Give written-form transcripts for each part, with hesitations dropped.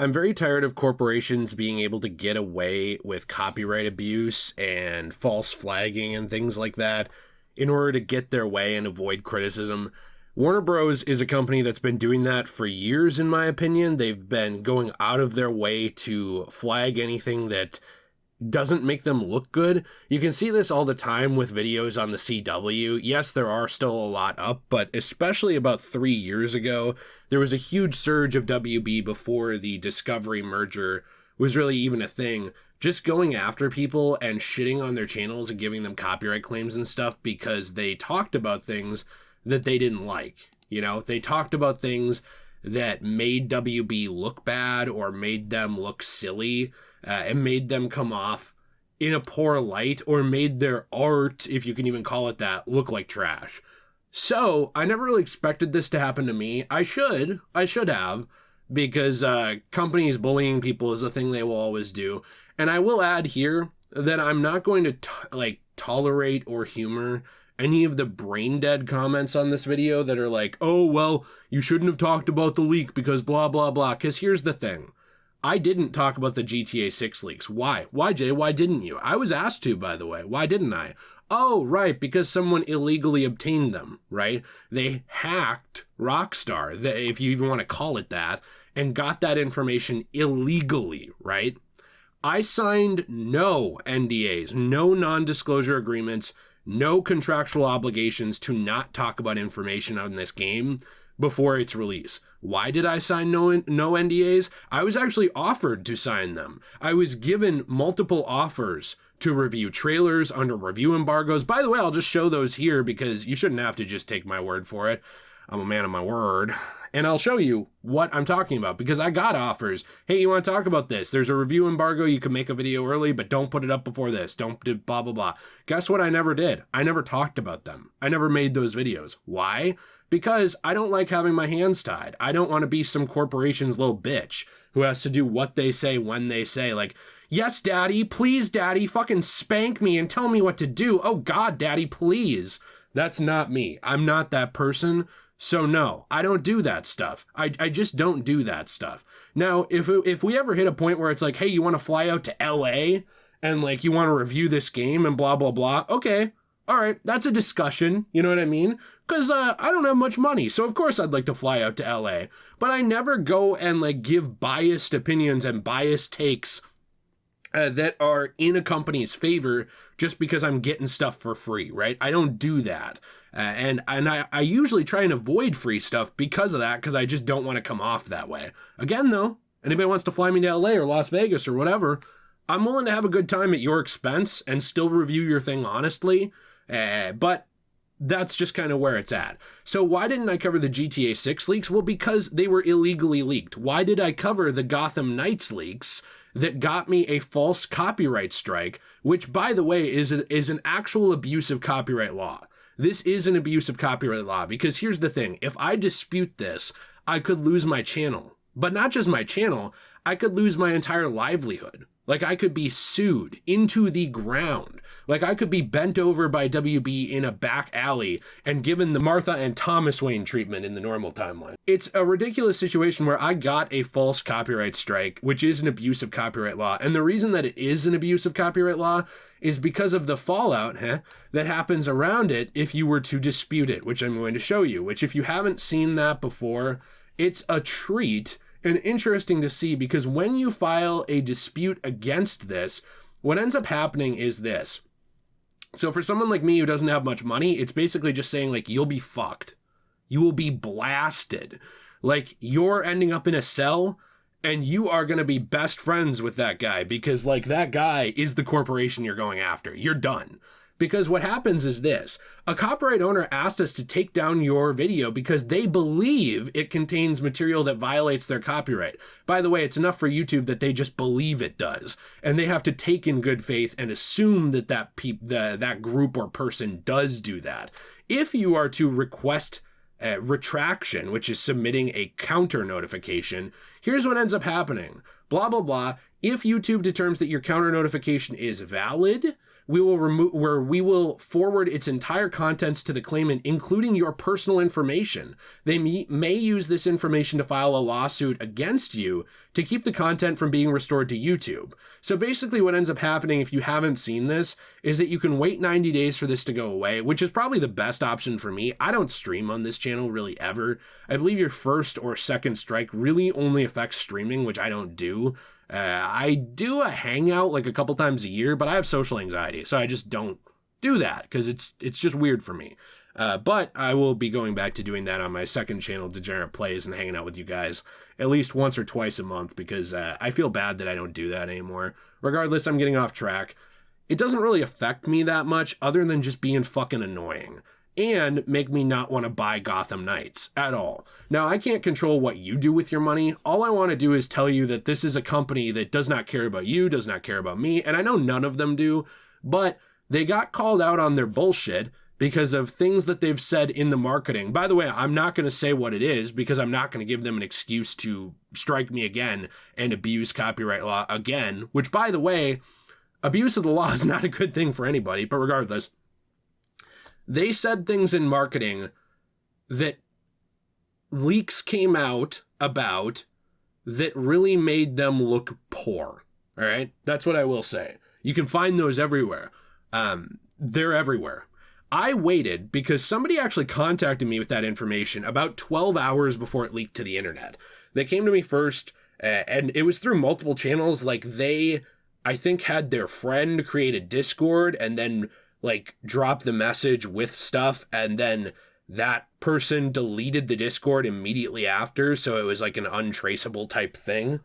I'm very tired of corporations being able to get away with copyright abuse and false flagging and things like that in order to get their way and avoid criticism. Warner Bros. Is a company that's been doing that for years, in my opinion. They've been going out of their way to flag anything that doesn't make them look good. You can see this all the time with videos on the CW. Yes, there are still a lot up, but especially about 3 years ago, there was a huge surge of WB before the Discovery merger was really even a thing. Just going after people and shitting on their channels and giving them copyright claims and stuff because they talked about things that they didn't like. You know, they talked about things that made WB look bad or made them look silly, and made them come off in a poor light, or made their art, if you can even call it that, look like trash. So I never really expected this to happen to me. I should have, because companies bullying people is a thing they will always do. And I will add here that I'm not going to tolerate or humor any of the brain dead comments on this video that are like, oh, well, you shouldn't have talked about the leak because blah, blah, blah. Because here's the thing. I didn't talk about the GTA 6 leaks. Why? Why, Jay? Why didn't you? I was asked to, by the way. Why didn't I? Oh, right, because someone illegally obtained them, right? They hacked Rockstar, if you even want to call it that, and got that information illegally, right? I signed no NDAs, no non-disclosure agreements, no contractual obligations to not talk about information on this game before its release. Why did I sign no NDAs? I was actually offered to sign them. I was given multiple offers to review trailers under review embargoes. By the way, I'll just show those here because you shouldn't have to just take my word for it. I'm a man of my word. And I'll show you what I'm talking about because I got offers. Hey, you want to talk about this? There's a review embargo. You can make a video early, but don't put it up before this. Don't do blah, blah, blah. Guess what I never did? I never talked about them. I never made those videos. Why? Because I don't like having my hands tied. I don't want to be some corporation's little bitch who has to do what they say when they say, like, yes, daddy, please, daddy, fucking spank me and tell me what to do. Oh, God, daddy, please. That's not me. I'm not that person. So no, I don't do that stuff. I just don't do that stuff. Now, if we ever hit a point where it's like, hey, you want to fly out to LA and like you want to review this game and blah, blah, blah. Okay. All right. That's a discussion. You know what I mean? Because I don't have much money. So of course I'd like to fly out to LA, but I never go and like give biased opinions and biased takes that are in a company's favor just because I'm getting stuff for free, right? I don't do that. And I usually try and avoid free stuff because of that, because I just don't want to come off that way. Again, though, anybody wants to fly me to LA or Las Vegas or whatever, I'm willing to have a good time at your expense and still review your thing honestly. But that's just kind of where it's at. So why didn't I cover the GTA 6 leaks? Well, because they were illegally leaked. Why did I cover the Gotham Knights leaks that got me a false copyright strike, which, by the way, is an actual abuse of copyright law? This is an abuse of copyright law because here's the thing. If I dispute this, I could lose my channel. But not just my channel, I could lose my entire livelihood. Like, I could be sued into the ground. Like, I could be bent over by WB in a back alley and given the Martha and Thomas Wayne treatment in the normal timeline. It's a ridiculous situation where I got a false copyright strike, which is an abuse of copyright law. And the reason that it is an abuse of copyright law is because of the fallout that happens around it if you were to dispute it, which I'm going to show you, which if you haven't seen that before, it's a treat and interesting to see, because when you file a dispute against this, what ends up happening is this. So for someone like me who doesn't have much money, it's basically just saying like, you'll be fucked. You will be blasted. Like, you're ending up in a cell and you are going to be best friends with that guy because like that guy is the corporation you're going after. You're done. Because what happens is this, a copyright owner asked us to take down your video because they believe it contains material that violates their copyright. By the way, it's enough for YouTube that they just believe it does. And they have to take in good faith and assume that that group or person does do that. If you are to request retraction, which is submitting a counter notification, here's what ends up happening. blah, blah, blah. If YouTube determines that your counter notification is valid, we will forward its entire contents to the claimant, including your personal information. They may use this information to file a lawsuit against you to keep the content from being restored to YouTube. So basically what ends up happening, if you haven't seen this, is that you can wait 90 days for this to go away, which is probably the best option for me. I don't stream on this channel really ever. I believe your first or second strike really only affects streaming, which I don't do. I do a hangout like a couple times a year, but I have social anxiety, so I just don't do that because it's just weird for me. But I will be going back to doing that on my second channel, Degenerate Plays, and hanging out with you guys at least once or twice a month because I feel bad that I don't do that anymore. Regardless, I'm getting off track. It doesn't really affect me that much other than just being fucking annoying and make me not want to buy Gotham Knights at all. Now, I can't control what you do with your money. All I want to do is tell you that this is a company that does not care about you, does not care about me, and I know none of them do, but they got called out on their bullshit because of things that they've said in the marketing. By the way, I'm not going to say what it is because I'm not going to give them an excuse to strike me again and abuse copyright law again, which, by the way, abuse of the law is not a good thing for anybody, but regardless, they said things in marketing that leaks came out about that really made them look poor. All right. That's what I will say. You can find those everywhere. They're everywhere. I waited because somebody actually contacted me with that information about 12 hours before it leaked to the internet. They came to me first and it was through multiple channels. Like they, I think, had their friend create a Discord and then like drop the message with stuff, and then that person deleted the Discord immediately after, so it was like an untraceable type thing.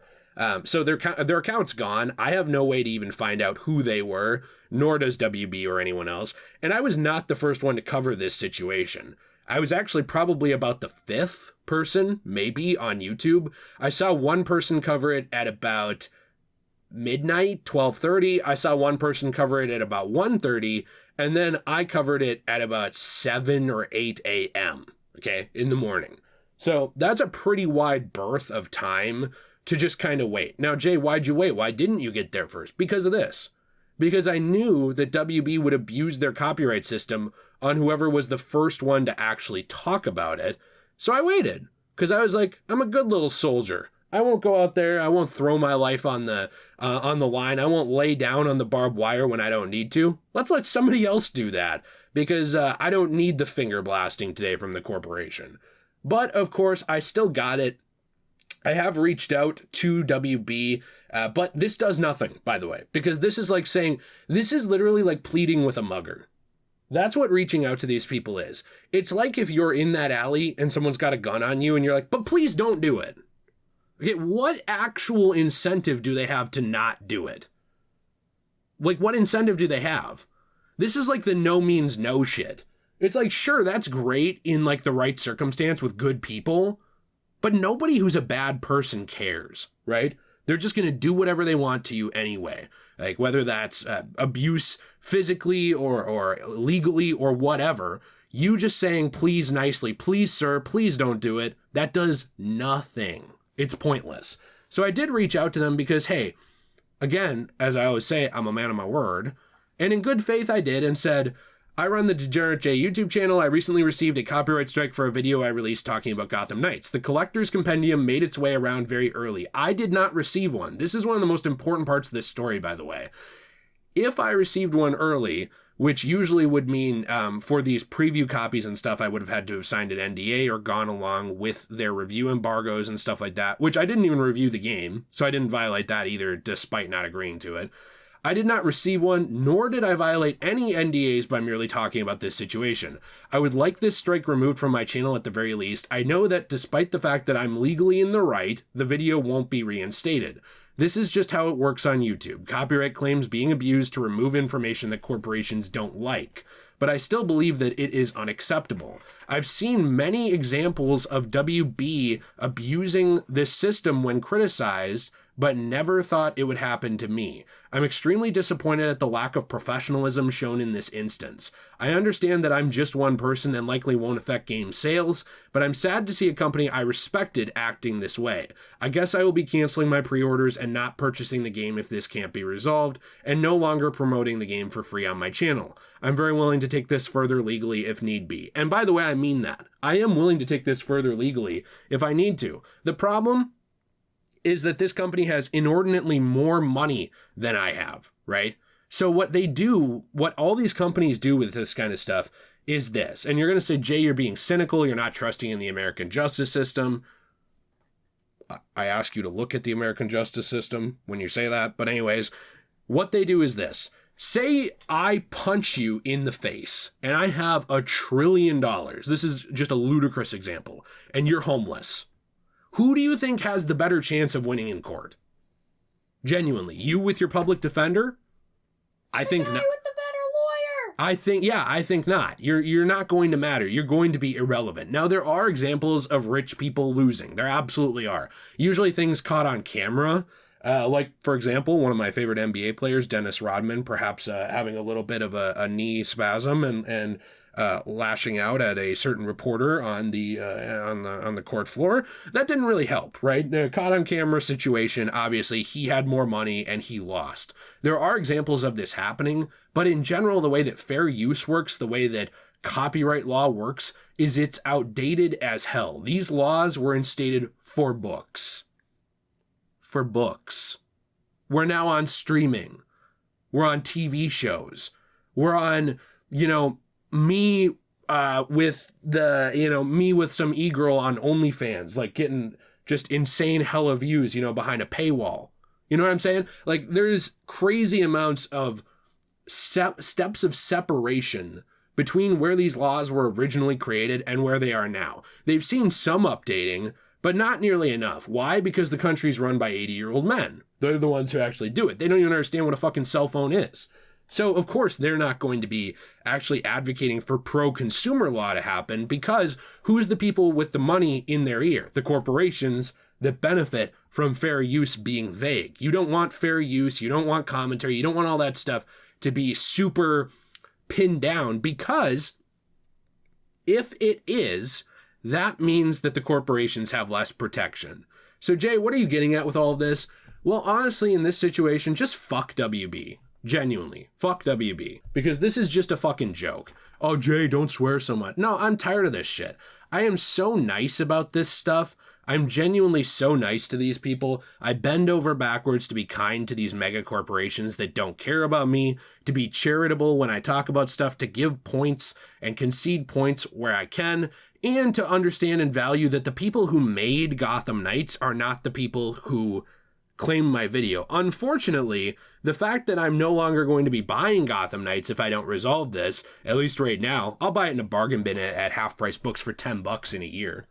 So their account's gone. I have no way to even find out who they were, nor does WB or anyone else. And I was not the first one to cover this situation. I was actually probably about the 5th person, maybe, on YouTube. I saw one person cover it at about midnight, 12:30. I saw one person cover it at about 1:30, and then I covered it at about 7 or 8 a.m., okay, in the morning. So that's a pretty wide berth of time to just kind of wait. Now, Jay, why'd you wait? Why didn't you get there first? Because of this. Because I knew that WB would abuse their copyright system on whoever was the first one to actually talk about it. So I waited, because I was like, I'm a good little soldier. I won't go out there. I won't throw my life on the line. I won't lay down on the barbed wire when I don't need to. Let's let somebody else do that, because I don't need the finger blasting today from the corporation. But of course, I still got it. I have reached out to WB, but this does nothing, by the way, because this is like saying, this is literally like pleading with a mugger. That's what reaching out to these people is. It's like if you're in that alley and someone's got a gun on you and you're like, but please don't do it. Okay, what actual incentive do they have to not do it? Like, what incentive do they have? This is like the no means no shit. It's like, sure, that's great in like the right circumstance with good people, but nobody who's a bad person cares, right? They're just going to do whatever they want to you anyway. Like whether that's abuse physically or legally or whatever, you just saying, please nicely, please, sir, please don't do it. That does nothing. It's pointless. So I did reach out to them because, hey, again, as I always say, I'm a man of my word. And in good faith, I did and said, I run the Degenerate J YouTube channel. I recently received a copyright strike for a video I released talking about Gotham Knights. The collector's compendium made its way around very early. I did not receive one. This is one of the most important parts of this story, by the way. If I received one early, which usually would mean for these preview copies and stuff, I would have had to have signed an NDA or gone along with their review embargoes and stuff like that, which I didn't even review the game, so I didn't violate that either, despite not agreeing to it. I did not receive one, nor did I violate any NDAs by merely talking about this situation. I would like this strike removed from my channel at the very least. I know that despite the fact that I'm legally in the right, the video won't be reinstated. This is just how it works on YouTube. Copyright claims being abused to remove information that corporations don't like. but I still believe that it is unacceptable. I've seen many examples of WB abusing this system when criticized, but never thought it would happen to me. I'm extremely disappointed at the lack of professionalism shown in this instance. I understand that I'm just one person and likely won't affect game sales, but I'm sad to see a company I respected acting this way. I guess I will be canceling my pre-orders and not purchasing the game if this can't be resolved, and no longer promoting the game for free on my channel. I'm very willing to take this further legally if need be. And by the way, I mean that. I am willing to take this further legally if I need to. The problem is that this company has inordinately more money than I have, right? So what they do, what all these companies do with this kind of stuff is this. And you're going to say, Jay, you're being cynical. You're not trusting in the American justice system. I ask you to look at the American justice system when you say that. But anyways, what they do is this. Say I punch you in the face and I have $1 trillion. This is just a ludicrous example. And you're homeless. Who do you think has the better chance of winning in court? Genuinely, you with your public defender? I think not. With the better lawyer. I think not. You're not going to matter. You're going to be irrelevant. Now, there are examples of rich people losing. There absolutely are. Usually things caught on camera. Like, for example, one of my favorite NBA players, Dennis Rodman, perhaps having a little bit of a knee spasm and lashing out at a certain reporter on the court floor. That didn't really help, right? The caught on camera situation, obviously he had more money and he lost. There are examples of this happening, but in general, the way that fair use works, the way that copyright law works, is it's outdated as hell. These laws were instated for books. For books. We're now on streaming. We're on TV shows. We're on, me with some e-girl on OnlyFans, like getting just insane hella views, behind a paywall. You know what I'm saying? Like, there's crazy amounts of steps of separation between where these laws were originally created and where they are now. They've seen some updating, but not nearly enough. Why? Because the country's run by 80-year-old men. They're the ones who actually do it. They don't even understand what a fucking cell phone is. So, of course, they're not going to be actually advocating for pro-consumer law to happen, because who's the people with the money in their ear? The corporations that benefit from fair use being vague. You don't want fair use. You don't want commentary. You don't want all that stuff to be super pinned down, because if it is, that means that the corporations have less protection. So, Jay, what are you getting at with all of this? Well, honestly, in this situation, just fuck WB. Genuinely, fuck WB, because this is just a fucking joke. Oh, Jay, don't swear so much. No, I'm tired of this shit. I am so nice about this stuff. I'm genuinely so nice to these people. I bend over backwards to be kind to these mega corporations that don't care about me, to be charitable when I talk about stuff, to give points and concede points where I can, and to understand and value that the people who made Gotham Knights are not the people who claim my video. Unfortunately, the fact that I'm no longer going to be buying Gotham Knights if I don't resolve this, at least right now, I'll buy it in a bargain bin at half price books for $10 in a year.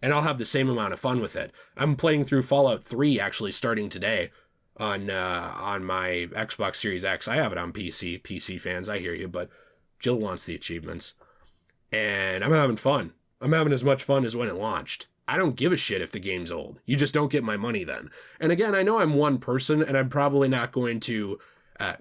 And I'll have the same amount of fun with it. I'm playing through Fallout 3 actually starting today on my Xbox Series X. I have it on PC. PC fans, I hear you, but Jill wants the achievements. And I'm having fun. I'm having as much fun as when it launched. I don't give a shit if the game's old. You just don't get my money then. And again, I know I'm one person, and I'm probably not going to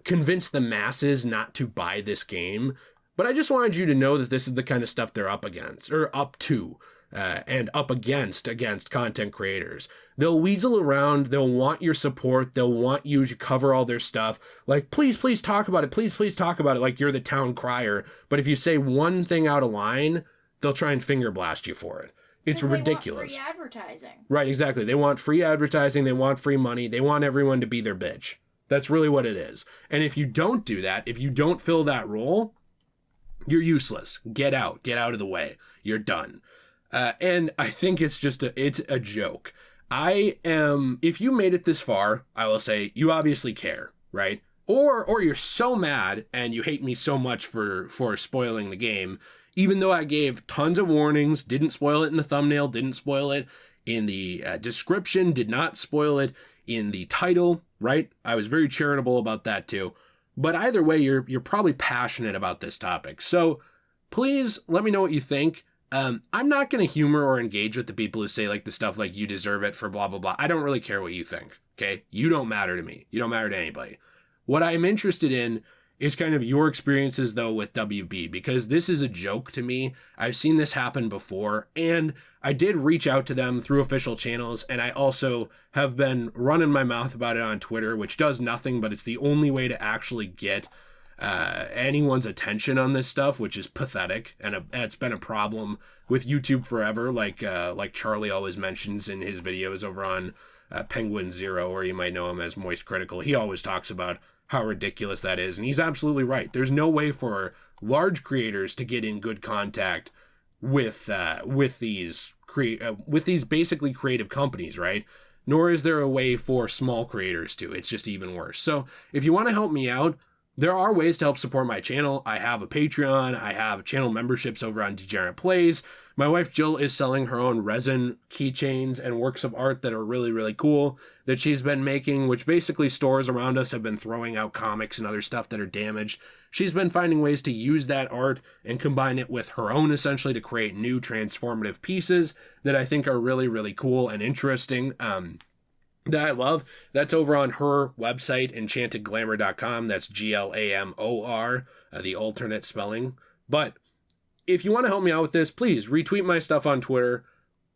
convince the masses not to buy this game, but I just wanted you to know that this is the kind of stuff they're up against, or up to, and up against content creators. They'll weasel around, they'll want your support, they'll want you to cover all their stuff, like, please talk about it, please talk about it, like you're the town crier, but if you say one thing out of line, they'll try and finger blast you for it. It's ridiculous. They want free advertising. Right, exactly. They want free advertising. They want free money. They want everyone to be their bitch. That's really what it is. And if you don't do that, if you don't fill that role, you're useless. Get out. Get out of the way. You're done. And I think it's a joke. If you made it this far, I will say you obviously care, right? Or you're so mad and you hate me so much for spoiling the game, even though I gave tons of warnings, didn't spoil it in the thumbnail, didn't spoil it in the description, did not spoil it in the title, right? I was very charitable about that too. But either way, you're probably passionate about this topic. So please let me know what you think. I'm not going to humor or engage with the people who say like the stuff like you deserve it for blah, blah, blah. I don't really care what you think. Okay. You don't matter to me. You don't matter to anybody. What I'm interested in is kind of your experiences though with WB, because this is a joke to me. I've seen this happen before, and I did reach out to them through official channels, and I also have been running my mouth about it on Twitter, which does nothing, but it's the only way to actually get anyone's attention on this stuff, which is pathetic, and it's been a problem with YouTube forever, like Charlie always mentions in his videos over on Penguin Zero, or you might know him as Moist Critical. He always talks about how ridiculous that is, and he's absolutely right. There's no way for large creators to get in good contact with these basically creative companies, right? Nor is there a way for small creators to. It's just even worse. So if you want to help me out, there are ways to help support my channel. I have a Patreon. I have channel memberships over on Degenerate Plays. My wife Jill is selling her own resin keychains and works of art that are really, really cool that she's been making, which basically stores around us have been throwing out comics and other stuff that are damaged. She's been finding ways to use that art and combine it with her own, essentially, to create new transformative pieces that I think are really, really cool and interesting. That I love. That's over on her website, enchantedglamour.com. That's GLAMOR, the alternate spelling. But if you want to help me out with this, please retweet my stuff on Twitter.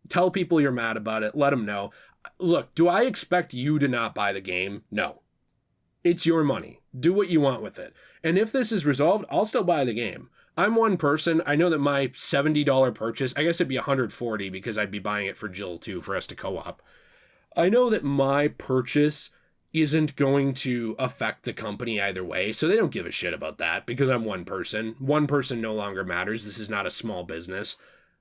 Tell people you're mad about it. Let them know. Look, do I expect you to not buy the game? No. It's your money. Do what you want with it. And if this is resolved, I'll still buy the game. I'm one person. I know that my $70 purchase, I guess it'd be $140 because I'd be buying it for Jill too, for us to co-op. I know that my purchase isn't going to affect the company either way, so they don't give a shit about that because I'm one person. One person no longer matters. This is not a small business.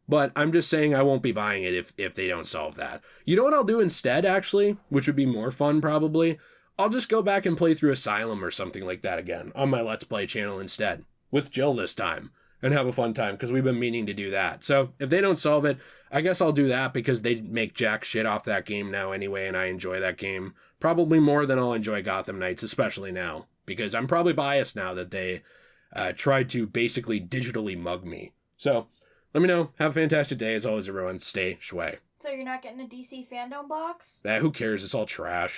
But I'm just saying I won't be buying it if they don't solve that. You know what I'll do instead, actually, which would be more fun probably? I'll just go back and play through Asylum or something like that again on my Let's Play channel instead, with Jill this time, and have a fun time, because we've been meaning to do that. So if they don't solve it, I guess I'll do that, because they make jack shit off that game now anyway, and I enjoy that game probably more than I'll enjoy Gotham Knights, especially now, because I'm probably biased now that they tried to basically digitally mug me. So let me know. Have a fantastic day. As always, everyone, stay shway. So you're not getting a DC fandom box? Who cares? It's all trash.